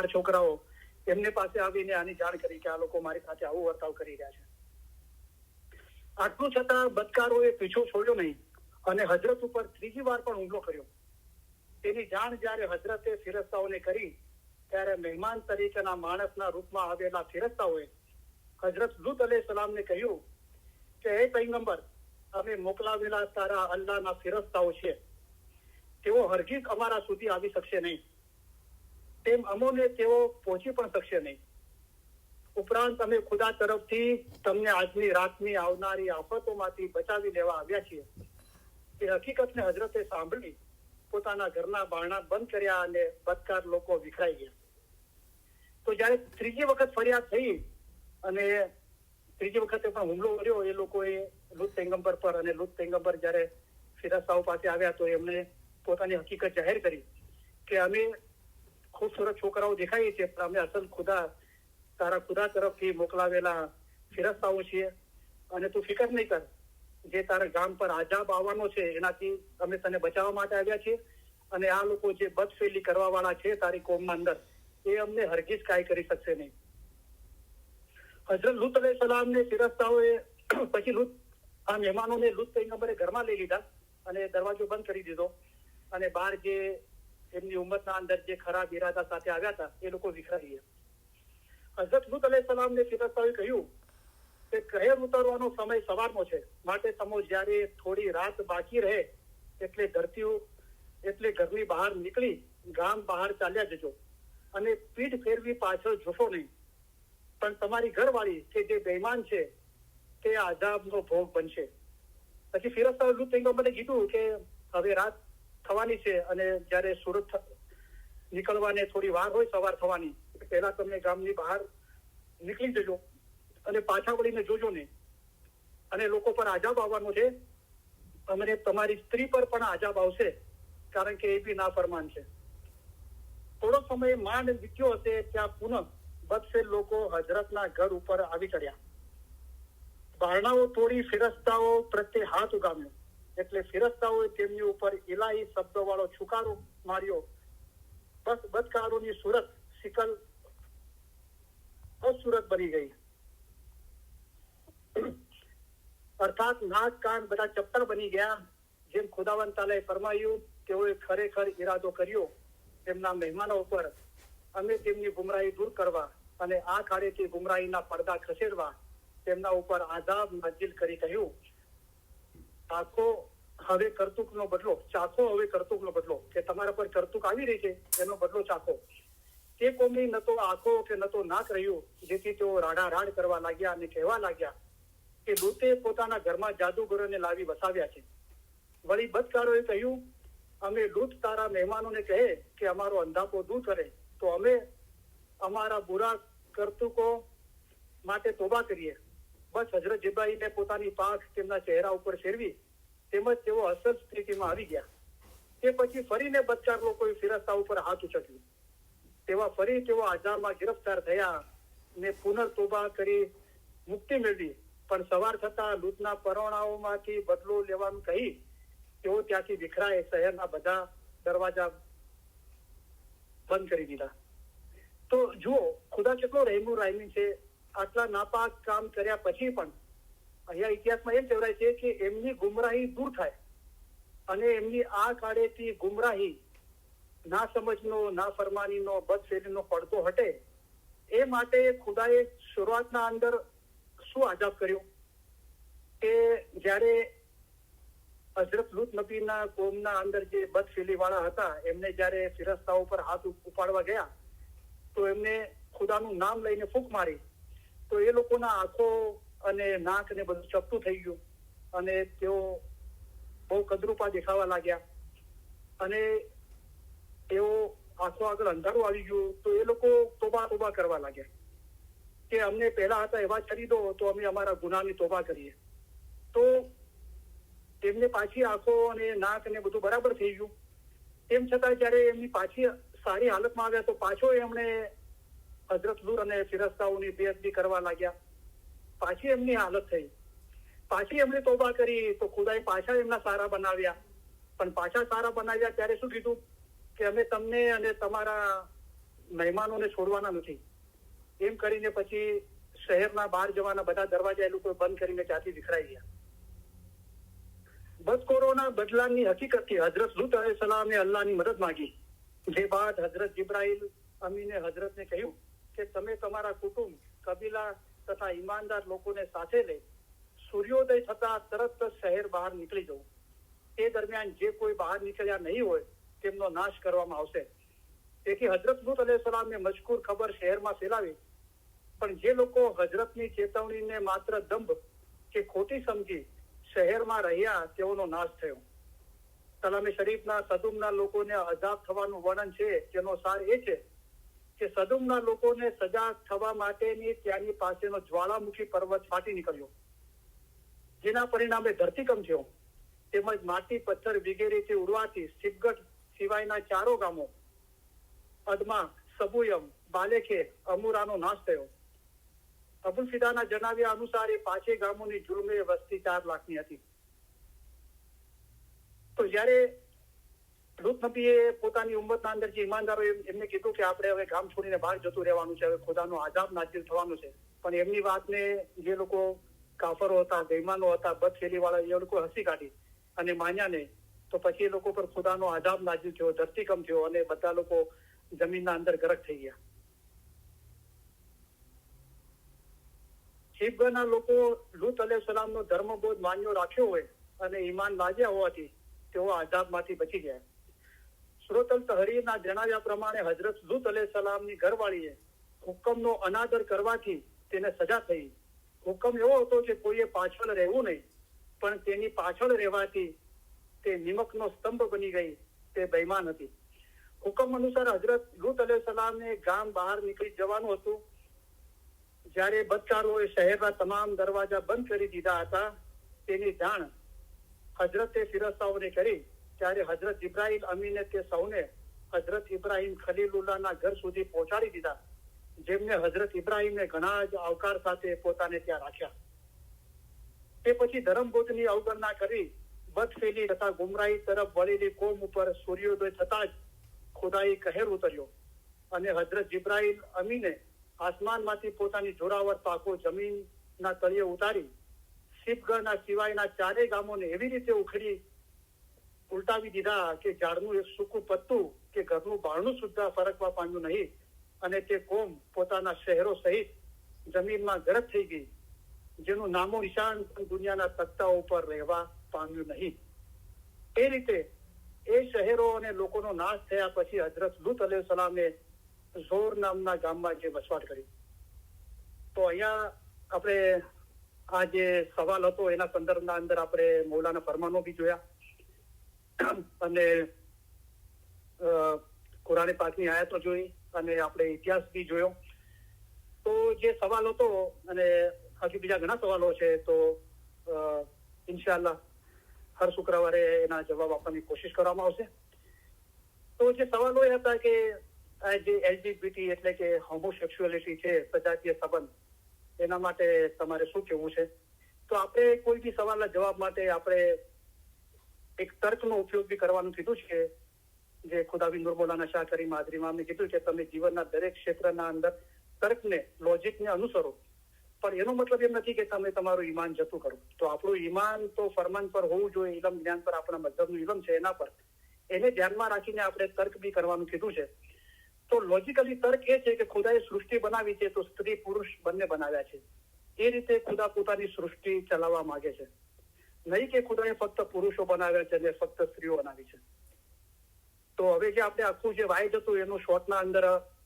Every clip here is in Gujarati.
4 છોકરાઓ એમને પાસે આવીને આની જાણ કરી કે આ લોકો મારી સાથે આવું વર્તાવ કરી રહ્યા છે. આટલું છતાં બદકારોએ પીછો છોડ્યો નહીં અને હજરત ઉપર ત્રીજી વાર પણ હુમલો કર્યો. તેની જાણ જ્યારે હજરતે ફિરસ્તાઓને કરી ત્યારે મહેમાન તરીકેના માણસના રૂપમાં આવેલા ફિરસ્તાઓએ હજરત લુત અલૈહિસ્સલામને કહ્યું કે હે પૈગંબર, અમે મોકલાવેલા તારા અલ્લાહના ફિરસ્તાઓ છે, તેઓ હરગીઝ અમારા સુધી આવી શકશે નહીં, તેમ અમોને તેઓ પહોંચી પણ શકશે નહીં. ઉપરાંત અમે ખુદા તરફથી તમને આજની રાતની આવનારી આફતોમાંથી બચાવી લેવા આવ્યા છીએ. એ હકીકતને હજરતે સાંભળી પોતાના ઘરના બારણા બંધ કર્યા અને બદકાર લોકો વિખરાઈ ગયા. તો જયારે ત્રીજી વખત ફરિયાદ થઈ અને ત્રીજી વખતે પણ હુમલો કર્યો એ લોકોએ લુત પૈગંબર પર, અને લુત પૈગંબર જયારે ફિરસ્તાઓ પાસે આવ્યા તો એમણે પોતાની હકીકત જાહેર કરી કે અમે ખૂબસૂરત છોકરાઓ દેખાઈએ છીએ પણ અમે અસલ તારા ખુદા તરફથી મોકલાવેલા ફિરસ્તાઓ છીએ, અને તું ફિકર નહીં કર, જે તારા ગામ પર આજાબ આવવાનો છે એનાથી અમે તને બચાવવા માટે આવ્યા છીએ, અને આ લોકો જે બદફેલી કરવા વાળા છે તારી કોમના અંદર એ અમને હરગીઝ કાંઈ કરી શકશે નહીં. હજરત લુત અલૈહિસ્સલામને ફિરસ્તાઓએ પછી આ મહેમાનોને લુત પૈગંબરે ઘરમાં લઈ લીધા અને દરવાજો બંધ કરી દીધો, અને બહાર જે એમની ઉમ્મતના અંદર જે ખરાબ ઈરાદા સાથે આવ્યા હતા એ લોકો વિખરાઈ ગયા. હજરત લુત અલૈહિસ્સલામને ફિરસ્તાઓએ કહ્યું કે કહેર ઉતારવાનો સમય સવારનો છે, માટે તમે જ્યારે થોડી રાત બાકી રહે એટલે ઘરની બહાર નીકળી ગામ બહાર ચાલ્યા જજો, અને પીઠ ફેરવી પાછળ જોશો નહીં, પણ તમારી ઘરવાળી કે જે બેઈમાન છે તે આઝાબનો ભોગ બનશે. પછી ફિરસ્તાઓએ લુત પૈગંબરને કીધું કે હવે રાત થવાની છે અને જયારે સૂરજ નીકળવાને થોડી વાર હોય સવાર થવાની, પહેલા તમે ગામની બહાર નીકળી જજો અને પાછા વળીને જોજો નહીં, અને લોકો પર આજાબ આવવાનો છે, અને તમારી સ્ત્રી પર પણ આજાબ આવશે કારણ કે એ બી નાફરમાન છે. થોડો સમય માંડ વીત્યો હશે ત્યાં પુનઃ બદફેલ લોકો હજરતના ઘર ઉપર આવી ચડ્યા. બારણાઓ તોડી ફિરસ્તાઓ પ્રત્યે હાથ ઉગામ્યો એટલે ફિરસ્તાઓએ તેમની ઉપર ઇલાહી શબ્દો વાળો છુકારો માર્યો. બસ બદકારોની સુરત શિકલ અસુરત બની ગઈ, અર્થાત નાક કાન બધા ચપટા બની ગયા. જેમ ખુદાવંદ તાલાએ ફરમાયું તેઓએ ખરેખર ઈરાદો કર્યો તેમના મહેમાનો ઉપર અમે તેમની ગુમરાહી દૂર કરવા અને આ ખાડેથી ગુમરાહીના પડદા ખસેડવા તેમના ઉપર આઝાબ નાઝિલ કરી કહ્યું, ચાખો હવે કરતૂકનો બદલો, કે તમારા પર કરતૂક આવી રહી છે એનો બદલો ચાખો. તે કોમની ન તો આંખો કે ન તો નાક રહ્યું, જેથી તેઓ રાડારાડ કરવા લાગ્યા અને કહેવા લાગ્યા કે લૂતે પોતાના ઘરમાં જાદુગરોને લાવી વસાવ્યા છે. વળી બદકારોએ કહ્યું, અમે લૂત તારા મહેમાનોને કહે કે અમારો અંધાપો દૂર કરે તો અમે અમારા બુરા કરતૂકો માટે તોબા કરીએ. બસ હજરત જિબ્રાઈલે પોતાની પાંખ તેમના ચહેરા ઉપર ફેરવી તેમજ તેઓ અસલ સ્થિતિમાં આવી ગયા. તે પછી ફરીને બદકાર લોકોએ ફિરસ્તાઓ ઉપર હાથ ઉચક્યું. તેવા ફરી તેઓ આઝાબમાં ગિરફ્તાર થયા ને પુનર્તોબા કરી મુક્તિ મેળવી, પણ સવાર થતા લૂતના પરોણાઓમાંથી બદલો લેવાનું કહી તેઓ ત્યાંથી વિખરાય શહેરના બધા દરવાજા બંધ કરી દીધા. તો જુઓ ખુદા કેટલો રહેમું રાહીમી છે. આટલા નાપાક કામ કર્યા પછી પણ અહીંયા ઇતિહાસમાં એમ કહેવાય છે કે એમની ગુમરાહી દૂર થાય અને એમની આ કાળેથી ગુમરાહી, ના સમજનો, ના ફરમાનીનો, બદફેલીનો પડદો હટે એ માટે ખુદાએ શરૂઆતના અંદર શું આજાબ કર્યો કે જ્યારે હજરત લુત નબીના કોમના અંદર જે બદફેલી વાળા હતા એમને જયારે ફિરસ્તાઓ પર હાથ ઉપાડવા ગયા તો એમને ખુદાનું નામ લઈને ફૂંક મારી, તો એ લોકોના આંખો અને નાક ને બધું ચપટું થઈ ગયું અને તેઓ બહુ કદરૂપા દેખાવા લાગ્યા, અને તેઓ આંખો આગળ અંધારું આવી ગયું. તો એ લોકો તોબા કરવા લાગ્યા કે અમને પહેલા હતા એવા છરી દો તો અમે અમારા ગુનાની તોબા કરીએ. તો તેમને પાછી આંખો અને નાક ને બધું બરાબર થઈ ગયું. તેમ છતાં જયારે એમની પાછી સારી હાલતમાં આવ્યા તો પાછો એમણે હજરત લુત અને ફિરસ્તાઓની બેઅદબી કરવા લાગ્યા. પાછી એમની હાલત થઈ, પાછી એમણે તોબા કરી તો ખુદાએ પાછા એમના સારા બનાવ્યા. પણ પાછા સારા બનાવ્યા ત્યારે શું કીધું કે અમે તમને અને તમારા મહેમાનોને છોડવાના નથી એમ કરીને પછી શહેરના બહાર જવાના બધા દરવાજા એ લોકો બંધ કરીને ત્યાંથી વિખરાઈ ગયા. બદકોરોના બદલાની હકીકતથી હજરત લુત અલૈહિસ્સલામે અલ્લાહની મદદ માંગી. જે બાદ હજરત જિબ્રાઈલ અમીને હજરતને કહ્યું કે તમે તમારા કુટુંબ, કબીલા તથા ઈમાનદાર લોકોને સાથે લઈ સૂર્યોદય થતા તરત જ શહેર બહાર નીકળી જવું. તે દરમિયાન જે કોઈ બહાર નીકળ્યા નહીં હોય તેમનો નાશ કરવામાં આવશે. તેથી હજરત લુત અલૈહિસ્સલામે મજકૂર ખબર શહેરમાં ફેલાવી, પણ જે લોકો હજરતની ચેતવણીને માત્ર દંભ કે ખોટી સમજી શહેરમાં રહ્યા તેઓનો નાશ થયો. કલામે શરીફના સદુમના લોકોને અઝાબ થવાનું વર્ણન છે, જેનો સાર એ છે કે સદુમના લોકોને સજા થવા માટેની ત્યાંની પાસેનો જ્વાળામુખી પર્વત ફાટી નીકળ્યો, જેના પરિણામે ધરતીકંપ થયો, તેમજ માટી પથ્થર વગેરેથી ઉડવાથી સિબગઢ સિવાયના ચારો ગામો અદમા, સબુયમ, બાલેખે, અમુરાનો નાશ થયો. અબુલ ફિદાના જણાવ્યા અનુસાર એ 5 ગામોની જુલમે વસ્તી 4 લાખની હતી. તો જયારે લુત નબીએ પોતાની ઉમ્મતના અંદર જે ઈમાનદારો એમને કીધું કે આપણે હવે ગામ છોડીને બહાર જતું રહેવાનું છે, હવે ખુદાનો આઝાબ નાઝિલ થવાનું છે, પણ એમની વાતને જે લોકો કાફરો હતા, બેઈમાનો હતા, બદફેલી વાળા, એ લોકો હસી કાઢી અને માન્યા નહીં. તો પછી એ લોકો પર ખુદાનો આઝાબ નાઝિલ થયો, ધરતીકંપ થયો અને બધા લોકો જમીનના અંદર ગરક થઈ ગયા. શીબગઢના લોકો લુત અલૈહિસ્સલામનો ધર્મબોધ માન્યો રાખ્યો હોય અને ઈમાન લાવ્યા હોવાથી તેઓ આઝાબમાંથી બચી ગયા. સુરત અલ તહરીરના જણાવ્યા પ્રમાણે હજરત લુત અલૈહિસ્સલામની ઘરવાળીએ હુકમનો અનાદર કરવાથી તેને સજા થઈ. હુકમ એવો હતો કે કોઈએ પાછળ રહેવું નહીં, પણ તેની પાછળ રહેવાથી તે નિમકનો સ્તંભ બની ગઈ. તે બેઈમાન હતી. હુકમ અનુસાર હજરત લુત અલૈહિસ્સલામને ગામ બહાર નીકળી જવાનું હતું. જ્યારે બદકારોએ શહેરના તમામ દરવાજા બંધ કરી દીધા હતા તેની જાણ હજરતે ફિરસ્તાઓને કરી, ત્યારે હજરત ઇબ્રાહીમ અમીને તે સૌને હજરત ઇબ્રાહીમ ખલીલુલ્લાહના ઘર સુધી પહોંચાડી દીધા, જેમને હજરત ઇબ્રાહીમને ઘણા જ આવકાર સાથે પોતાને ત્યાં રાખ્યા. તે પછી ધર્મબોધની અવગણના કરી બદફેલી તથા ગુમરાહી તરફ વળેલી કોમ ઉપર સૂર્યોદય થતા જ ખુદાઈ કહેર ઉતર્યો અને હજરત જિબ્રાઈલ અમીને આસમાનમાંથી પોતાની જોરાવર પાકો જમીનના તળિયે ઉતારી શીપગઢના સિવાયના 4 ગામોને એવી રીતે ઉલટાવી દીધા કે ઝાડનું એક સૂકું પત્તું કે ઘરનું બારણું સુદ્ધા ફરકવા પામ્યું નહીં, અને તે કોમ પોતાના શહેરો સહિત જમીનમાં ગરક થઈ ગઈ, જેનું નામો નિશાન દુનિયાના તખ્તાઓ ઉપર રહેવા પામ્યું નહીં. એ રીતે એ શહેરો અને લોકોનો નાશ થયા પછી હજરત લુત અલૈહિસ્સલામે ઝોર નામના ગામમાં જે વસવાટ કરી. તો અહીંયા આપણે આ જે સવાલ હતો એના સંદર્ભના અંદર આપણે મૌલાના ફરમાનો બી જોયા અને કુરાન પાકની આયતો જોઈ અને આપણે ઇતિહાસ બી જોયો. તો જે સવાલ હતો, અને હજુ બીજા ઘણા સવાલો છે, તો ઇન્શાઅલ્લાહ હર શુક્રવારે એના જવાબ આપવાની કોશિશ કરવામાં આવશે. તો જે સવાલો એ હતા કે આ જે એલજીબીટી એટલે કે હોમોસેક્સ્યુઆલિટી છે, સજાતીય સંબંધ, એના માટે તમારે શું કહેવું છે? તો આપણે કોઈ બી સવાલના જવાબ માટે આપણે એક તર્કનો ઉપયોગ બી કરવાનું કીધું છે, જે ખુદાબી નૂર મૌલાના શાહ કરીમ હાજરી ઇમામને કીધું કે તમે જીવનના દરેક ક્ષેત્રના અંદર તર્કને, લોજિકને અનુસરો, પણ એનો મતલબ એમ નથી કે તમે તમારું ઈમાન જતું કરો. તો આપણું ઈમાન તો ફરમાન પર હોવું જોઈએ, ઇલમ જ્ઞાન પર, આપણા મذહબનું ઇલમ છે એના પર, એને ધ્યાનમાં રાખીને આપણે તર્ક બી કરવાનું કીધું છે. તો લોજિકલી તર્ક એ છે કે ખુદાએ સૃષ્ટિ બનાવી છે તો સ્ત્રી પુરુષ બંને બનાવ્યા છે. એ રીતે ખુદા પોતાની સૃષ્ટિ ચલાવવા માંગે છે, નહીં કે ખુદાએ ફક્ત પુરુષો બનાવ્યા છે અને ફક્ત સ્ત્રીઓ બનાવી છે. તો હવે જે આપણે આખું જે વાઇડ હતું એનું શોર્ટના અંદર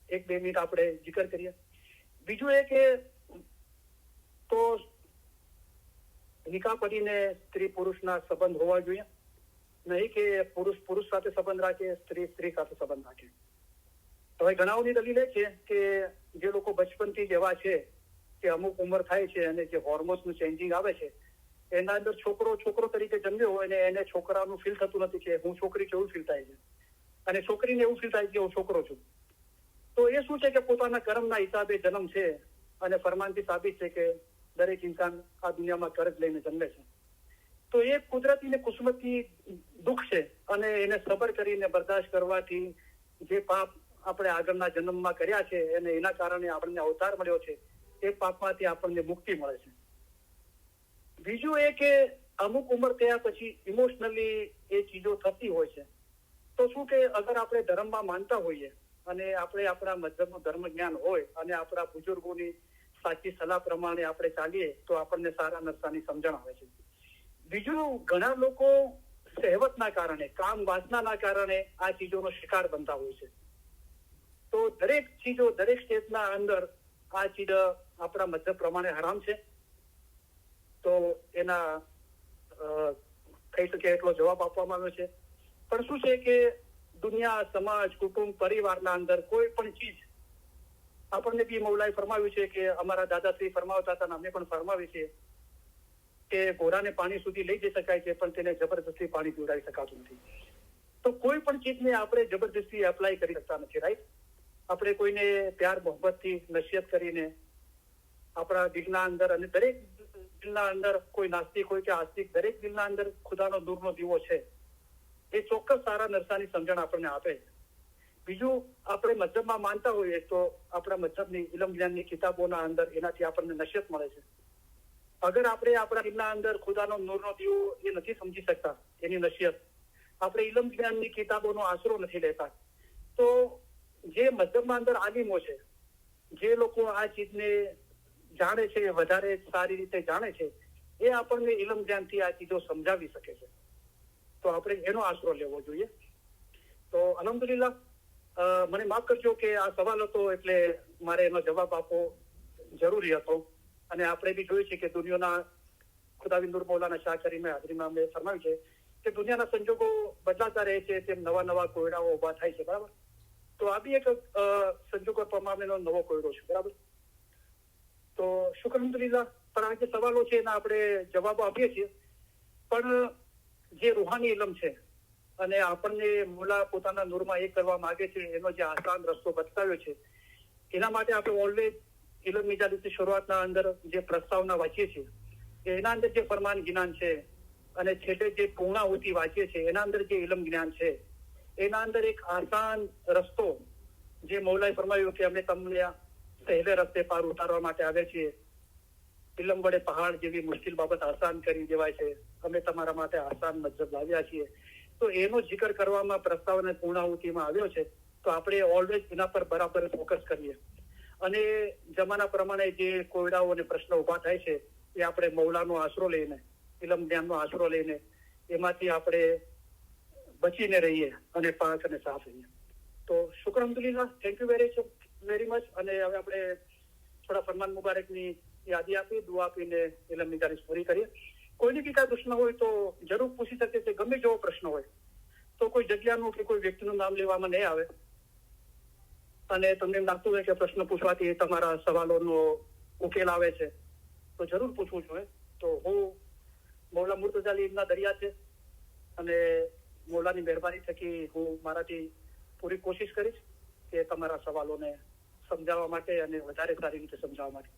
1-2 મિનિટ આપણે જિકર કરીએ. બીજું એ કે તો નિકાહ પડીને સ્ત્રી પુરુષના સંબંધ હોવા જોઈએ, નહીં કે પુરુષ પુરુષ સાથે સંબંધ રાખે, સ્ત્રી સ્ત્રી સાથે સંબંધ રાખે. હવે ઘણાઓની દલીલ એ છે કે જે લોકો બચપનથી જ એવા છે કે અમુક ઉંમર થાય છે અને જે હોર્મોન્સનું ચેન્જિંગ આવે છે એના અંદર છોકરો તરીકે જન્મ્યો હોય અને એને છોકરાનું ફીલ થતું નથી કે હું છોકરી છું, એવું ફીલ થાય છે, અને છોકરીને એવું ફીલ થાય કે હું છોકરો છું. તો એ શું છે કે પોતાના કર્મના હિસાબે જન્મ છે, અને ફરમાનથી સાબિત છે કે દરેક ઇન્સાન આ દુનિયામાં કર્જ લઈને જન્મે છે. તો એ કુદરતી ને કુસ્મતી દુઃખ છે, અને એને સબર કરીને બરદાસ્ત કરવાથી જે પાપ આપણે આગળના જન્મમાં કર્યા છે અને એના કારણે આપણને અવતાર મળ્યો છે, એ પાપમાંથી આપણને મુક્તિ મળે છે. બીજું એ કે અમુક ઉંમર થયા પછી ઇમોશનલી એ ચીજો થતી હોય છે. તો શું કે અગર આપણે ધર્મમાં માનતા હોઈએ અને આપણે આપણા મધ્યમનું ધર્મ જ્ઞાન હોય અને આપણા બુજુર્ગોની સાચી સલાહ પ્રમાણે આપણે ચાલીએ તો આપણને સારા નરસાની સમજણ આવે છે. બીજું, ઘણા લોકો સહેવતના કારણે, કામ વાસનાના કારણે આ ચીજોનો શિકાર બનતા હોય છે. તો દરેક ચીજો, દરેક સ્ટેજના અંદર આ ચીજ આપણા મધ્ય પ્રમાણે હરામ છે. તો એના કહી શકે એટલો જવાબ આપવામાં આવ્યો છે. પણ શું છે કે દુનિયા, સમાજ, કુટુંબ, પરિવારના અંદર કોઈ પણ ચીજ આપણને બી મૌલાએ ફરમાવ્યું છે કે અમારા દાદાશ્રી ફરમાવતા હતા, અમે પણ ફરમાવી છે કે ઘોડાને પાણી સુધી લઈ જઈ શકાય છે પણ તેને જબરદસ્તી પાણી પીવડાવી શકાતું નથી. તો કોઈ પણ ચીજને આપણે જબરદસ્તી એપ્લાય કરી શકતા નથી, રાઈટ? આપણે કોઈને પ્યાર મોહબ્બતથી નસીહત કરીને આપણા દિલના અંદર, અને દરેક દિલના અંદર, કોઈ નાસ્તિક હોય કે આસ્તિક, દરેક દિલના અંદર ખુદાનો નૂરનો દીવો છે. એ ચોક્કસ સારા નરસાની સમજણ આપણને આપે છે. બીજું, આપણે મજહબમાં માનતા હોઈએ તો આપણા મજહબની ઇલમ જ્ઞાનની કિતાબોના અંદર એનાથી આપણને નસીહત મળે છે. અગર આપણે આપણા દિલના અંદર ખુદાનો નૂરનો દીવો એ નથી સમજી શકતા, એની નસીહત, આપણે ઇલમ જ્ઞાનની કિતાબોનો આશરો નથી લેતા, તો જે મજહબમાં અંદર આલિમો છે, જે લોકો આ ચીજને જાણે છે, વધારે સારી રીતે જાણે છે, એ આપણને ઇલમ જ્ઞાનથી આ ચીજો સમજાવી શકે છે. તો આપણે એનો આશરો લેવો જોઈએ. તો અલ્હમ્દુલિલ્લાહ, મને માફ કરજો કે આ સવાલ હતો એટલે મારે એનો જવાબ આપવો જરૂરી હતો. અને આપણે બી જોયું છે કે દુનિયાના ખુદાવી નૂર મૌલાના શાહ કરીમે હાજરીમાં અમે ફરમાવ્યું છે કે દુનિયાના સંજોગો બદલાતા રહે છે, તેમ નવા નવા કોયડાઓ ઉભા થાય છે, બરાબર? તો આ બી એક સંજોગો પ્રમાણેનો નવો કોયડો છે, બરાબર? તો શુક્ર અલ્હમ્દુલિલ્લાહ. પણ આ જે સવાલો છે એના આપણે જવાબો આપીએ છીએ, પણ જે રૂહાની ઇલમ છે અને આપણને મૌલા પોતાના નૂરમાં એક કરવા માંગે છે, એનો જે આસાન રસ્તો બતાવ્યો છે, એના માટે આપણે ઓલવેઝ ઇલમ મિજાદની શરૂઆતના અંદર જે પ્રસ્તાવના વાંચીએ છીએ, એના અંદર જે ફરમાન જ્ઞાન છે અને છેલ્લે જે પૂર્ણાહુતિ વાંચીએ છીએ, એના અંદર જે ઇલમ જ્ઞાન છે, એના અંદર એક આસાન રસ્તો, જે મૌલાએ ફરમાવ્યું કે અમે તમને સહેલે રસ્તે પાર ઉતારવા માટે આવે છીએ, ઇલમ વડે પહાડ જેવી મુશ્કેલ બાબત આસાન કરી દેવાય છે, અમે તમારા માટે આસાન મજહબ લાવ્યા છીએ. તો એનો જિકર કરવામાં પ્રસ્તાવના પૂર્ણાહુતિમાં આવ્યો છે. તો આપણે ઓલવેઝ એના પર બરાબર ફોકસ કરીએ અને જમાના પ્રમાણે જે કોયડાઓ અને પ્રશ્નો ઉભા થાય છે એ આપણે મૌલાનો આશરો લઈને, ઇલમ જ્ઞાનનો આશરો લઈને એમાંથી આપણે બચીને રહીએ અને પાક અને સાફ રહીએ. તો શુક્ર અલ્હમ્દુલિલ્લાહ, થેન્ક યુ વેરી મચ. અને હવે આપણે થોડા ફરમાન મુબારકની યાદી આપી, દુઆ આપીને ઇલમની તારીફ પૂરી કરીએ. કોઈને બી કાંઈ પ્રશ્ન હોય તો જરૂર પૂછી શકે છે, ગમે જેવો પ્રશ્ન હોય. તો કોઈ જગ્યાનું કે કોઈ વ્યક્તિનું નામ લેવામાં નહીં આવે. અને તમને એમ લાગતું હોય કે પ્રશ્ન પૂછવાથી તમારા સવાલોનો ઉકેલ આવે છે તો જરૂર પૂછવું જોઈએ. તો હું મૌલા મુર્તઝા અલી ઇબના દરિયા છે અને મૌલાની મહેરબાની થકી હું મારાથી પૂરી કોશિશ કરીશ કે તમારા સવાલોને સમજાવવા માટે અને વધારે સારી રીતે સમજાવવા માટે.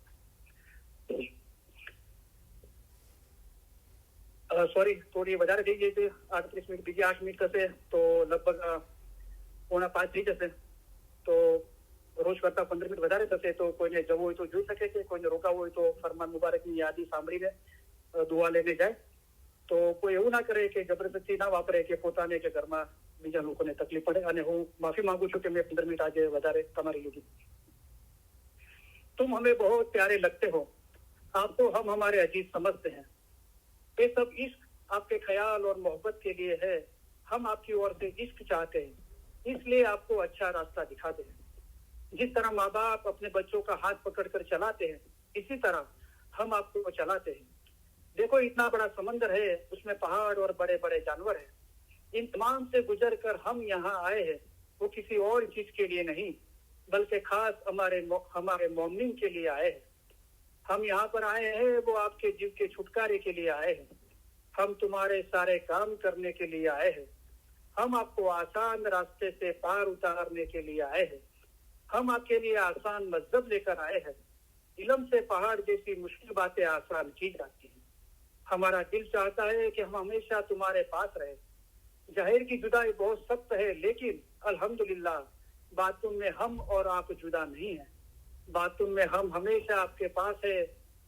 સોરી, થોડી વધારે થઈ ગઈ છે, 38 મિનિટ, બીજી 8 મિનિટ થશે તો લગભગ 4:45 થઈ જશે. તો રોજ કરતા 15 મિનિટ વધારે થશે. તો કોઈને જવું હોય તો જોઈ શકે છે, કોઈને રોકાવું હોય તો ફરમાન મુબારકની યાદી સાંભળીને દુઆ લઈને જાય. તો કોઈ એવું ના કરે કે જબરદસ્તી ના વાપરે કે પોતાને કે ઘરમાં બીજા લોકોને તકલીફ પડે. અને હું માફી માંગુ છું કે મેં 15 મિનિટ આજે વધારે તમારી લીધી. तुम हमें बहुत प्यारे लगते हो, आपको हम हमारे अजीज समझते हैं, ये सब इश्क आपके ख्याल और मोहब्बत के लिए है. हम आपकी ओर से इश्क चाहते हैं, इसलिए आपको अच्छा रास्ता दिखाते हैं. जिस तरह माँ बाप अपने बच्चों का हाथ पकड़कर चलाते हैं, इसी तरह हम आपको चलाते हैं. देखो इतना बड़ा समंदर है, उसमें पहाड़ और बड़े बड़े जानवर हैं. इन तमाम से गुजर कर हम यहाँ आए हैं, वो किसी और चीज के लिए नहीं बल्कि खास हमारे मोमिन के लिए आए हैं. हम यहाँ पर आए हैं, वो आपके जीव के छुटकारे के लिए आए हैं. हम तुम्हारे सारे काम करने के लिए आए हैं. हम आपको आसान रास्ते से पार उतारने के लिए आए हैं. हम आपके लिए आसान मजहब लेकर आए हैं. इलम से पहाड़ जैसी मुश्किल बातें आसान की जाती हैं. हमारा दिल चाहता है कि हम हमेशा तुम्हारे पास रहे. जाहिर की जुदाई बहुत सख्त है, लेकिन अल्हम्दुलिल्लाह बातों में हम और आप जुदा नहीं है, बातों में हम हमेशा आपके पास है,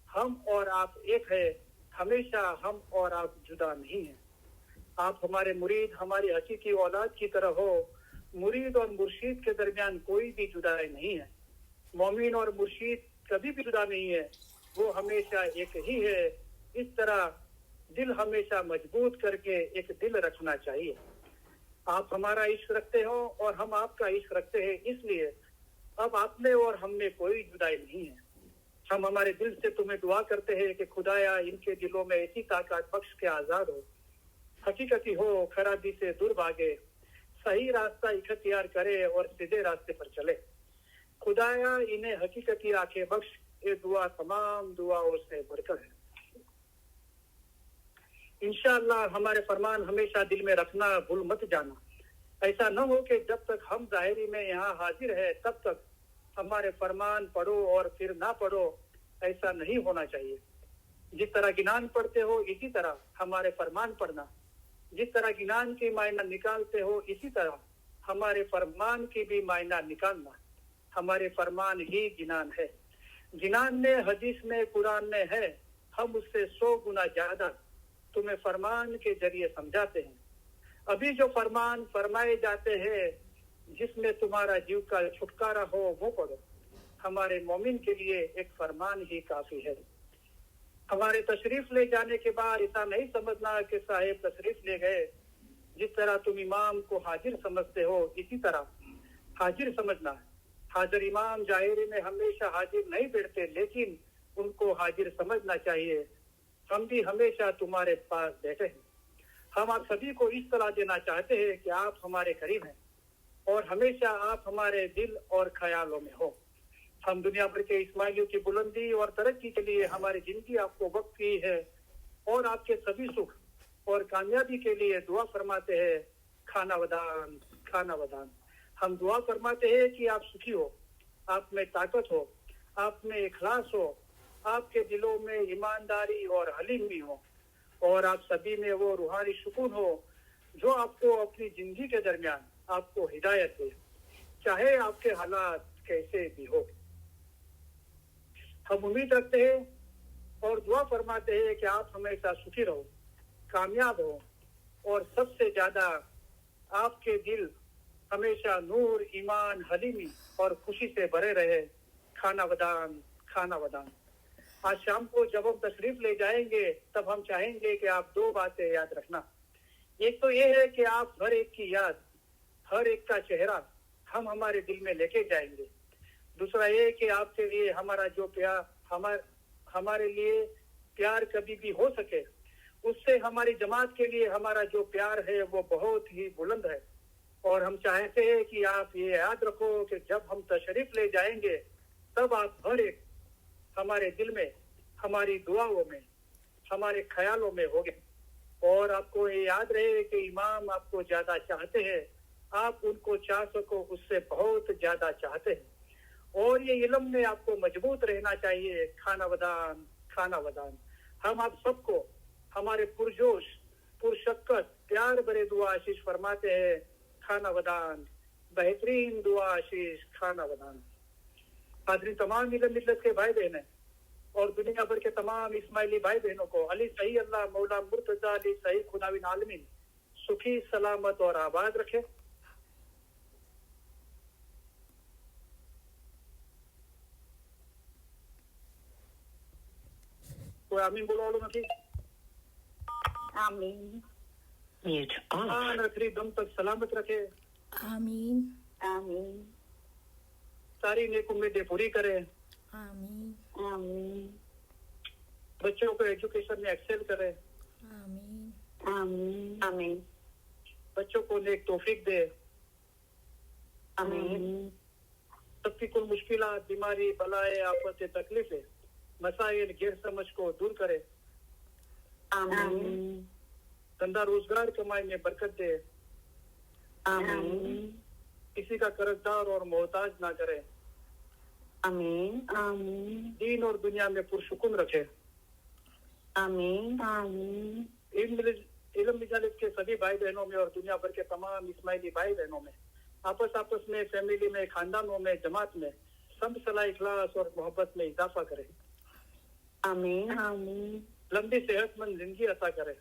हम और आप एक है, हमेशा हम और आप जुदा नहीं है। आप हमारे मुरीद, हमारी हकीकी औलाद की तरह हो। मुरीद और मुर्शीद के दरमियान कोई भी जुदाई नहीं है। मोमिन और मुर्शीद कभी भी जुदा नहीं है, वो हमेशा एक ही है। इस तरह दिल हमेशा मजबूत करके एक दिल रखना चाहिए। आप हमारा इश्क रखते हो और हम आपका इश्क रखते हैं, इसलिए अब आप में और हम में कोई जुदाई नहीं है। हम हमारे दिल से तुम्हें दुआ करते हैं कि खुदाया इनके दिलों में ऐसी ताकत बख्श के आजाद हो, हकीकती हो, खराबी से दूर भागे, सही रास्ता इख्तियार करे और सीधे रास्ते पर चले। खुदाया इन्हें हकीकती आंखें बख्श। ये दुआ तमाम दुआओं से बढ़कर है। इंशाअल्लाह हमारे फरमान हमेशा दिल में रखना, भूल मत जाना। ऐसा न हो कि जब तक हम जाहिरी में यहाँ हाजिर है तब तक हमारे फरमान पढ़ो और फिर ना पढ़ो, ऐसा नहीं होना चाहिए। जिस तरह गिनान पढ़ते हो इसी तरह हमारे फरमान पढ़ना, जिस तरह गिनान की मायना निकालते हो इसी तरह हमारे फरमान की भी मायना निकालना। हमारे फरमान ही गिनान है। गिनान में, हदीस में, कुरान में है। हम उससे 100 गुना ज्यादा तुम्हें फरमान के जरिए समझाते हैं। अभी जो फरमान फरमाए जाते हैं जिसमें तुम्हारा जीव का छुटकारा हो वो पढ़ो। हमारे मोमिन के लिए एक फरमान ही काफी है। हमारे तशरीफ ले जाने के बाद ऐसा नहीं समझना कि साहिब तशरीफ ले गए। जिस तरह तुम इमाम को हाजिर समझते हो इसी तरह हाजिर समझना। हाजिर इमाम जाहिर में हमेशा हाजिर नहीं बैठते, लेकिन उनको हाजिर समझना चाहिए। हम भी हमेशा तुम्हारे पास बैठे हैं। हम आप सभी को इस तरह देना चाहते हैं कि आप हमारे करीब हैं और हमेशा आप हमारे दिल और ख्यालों में हो। हम दुनिया भर के इस्माइलियों की बुलंदी और तरक्की के लिए हमारी जिंदगी आपको वक्त की है और आपके सभी सुख और कामयाबी के लिए दुआ फरमाते हैं। खाना वदान, खाना वदान। हम दुआ फरमाते हैं कि आप सुखी हो, आप में ताकत हो, आप में इखलास हो, आपके दिलों में ईमानदारी और हलीमी हो और आप सभी में वो रूहानी सुकून हो जो आपको अपनी जिंदगी के दरमियान आपको हिदायत दे, चाहे आपके हालात कैसे भी हो। हम उम्मीद रखते हैं और दुआ फरमाते हैं कि आप हमेशा सुखी रहो, कामयाब हो और सबसे ज्यादा आपके दिल हमेशा नूर, ईमान, हलीमी और खुशी से भरे रहे। खाना वदान, खाना वदान। आज शाम को जब हम तशरीफ ले जाएंगे तब हम चाहेंगे कि आप 2 बातें याद रखना। एक तो ये है कि आप हर एक की याद, हर एक का चेहरा हम हमारे दिल में लेके जाएंगे। दूसरा ये कि आपके लिए हमारा जो प्यार, हमारे लिए प्यार कभी भी हो सके, उससे हमारी जमात के लिए हमारा जो प्यार है वो बहुत ही बुलंद है। और हम चाहते हैं कि आप ये याद रखो कि जब हम तशरीफ ले जाएंगे तब आप हर एक हमारे दिल में, हमारी दुआओं में, हमारे ख्यालों में होंगे। और आपको ये याद रहे कि इमाम आपको ज्यादा चाहते हैं, आप उनको चाह सको उससे बहुत ज्यादा चाहते हैं। और ये इल्म में आपको मजबूत रहना चाहिए। खाना वदान, खाना वदान। हम आप सबको हमारे पुरजोश, पुरशक्कत, प्यार भरे दुआ आशीष फरमाते हैं। खाना वदान, बेहतरीन दुआ आशीष, खाना वदान। हाज़रीन तमाम इल्म मिल्लत के भाई बहन और दुनिया भर के तमाम इस्माइली भाई बहनों को अली सही अल्लाह मौला मुर्तजा अली सही खुदाविन आलमीन सुखी, सलामत और आबाद रखे। कोई आमीन बोलो वालों में? आमीन। Mute off. आखिरी दम तक सलामत रखे। आमीन आमीन। सारी नेक उम्मीदें पूरी करे। आमीन आमीन। बच्चों को एजुकेशन में एक्सेल करे। आमीन आमीन। आमीन। बच्चों को नेक तौफीक दे। आमीन। सबकी कुल मुश्किलात, बीमारी, बलाएं, आफतें, तकलीफें, मसाइल, गैर समझ को दूर करे। आमीन। धंधा रोजगार कमाई में बरकत दे। आमीन। किसी का कर्जदार और मोहताज ना करे। आमीन। आमीन। दीन और दुनिया में पुरसुकून रखे। आमीन। आमीन। इल्म मिजालिस के सभी भाई बहनों में और दुनिया भर के तमाम इस्माइली भाई बहनों में आपस में, फैमिली में, खानदानों में, जमात में सब सलाह, इखलास और मोहब्बत में इजाफा करे। आमीन आमीन लंबी सेहतमंद जिंदगी अता करे।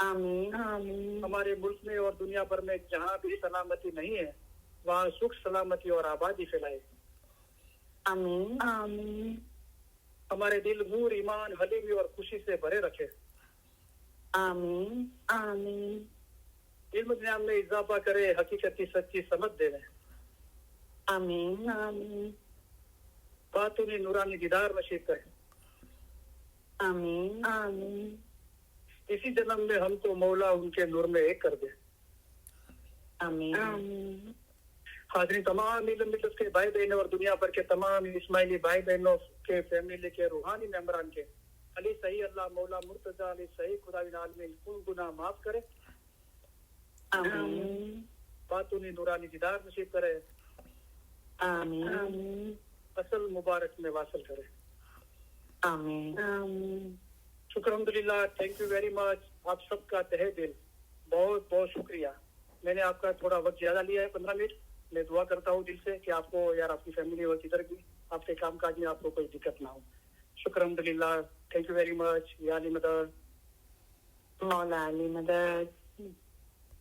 आमीन आमीन हमारे मुल्क में और दुनिया भर में जहाँ भी सलामती नहीं है वहाँ सुख, सलामती और आबादी फैलाए। आमीन आमीन हमारे दिल नूर, ईमान, हलीमी और खुशी से भरे रखे। आमीन आमीन इल्म ज्ञान में इजाफा करे, हकीकत की सच्ची समझ देवे। आमीन आमीन बातूनी नूरानी दीदार नसीब करे। आमीन आमीन इसी जन्म में हमको मौला उनके नूर में एक कर दे। आमीन आमीन हाजिरी तमाम इल्म मिल्लत के भाई बहनों और दुनिया भर के तमाम इस्माइली भाई बहनों के फैमिली के रूहानी मेंबरान के अली सही अल्लाह मौला मुर्तजा अली सही खुदा बिन आलमीन कुल गुनाह माफ करे। आमीन बातूनी नूरानी दीदार नसीब करे। आमीन आमीन असल मुबारक में वासल करे। आमीन आमीन शुक्र अल्हम्दुलिल्लाह, थैंक यू वेरी मच। आप सबका तहे दिल बहुत बहुत शुक्रिया। मैंने आपका थोड़ा वक्त ज्यादा लिया है, 15 मिनट। मैं दुआ करता हूँ दिल से कि आपको यार आपकी फैमिली और किधर भी आपके कामकाज में आपको कोई दिक्कत ना हो। शुक्र अल्हम्दुलिल्लाह, थैंक यू वेरी मच। या अली मदद। मौला अली मदद।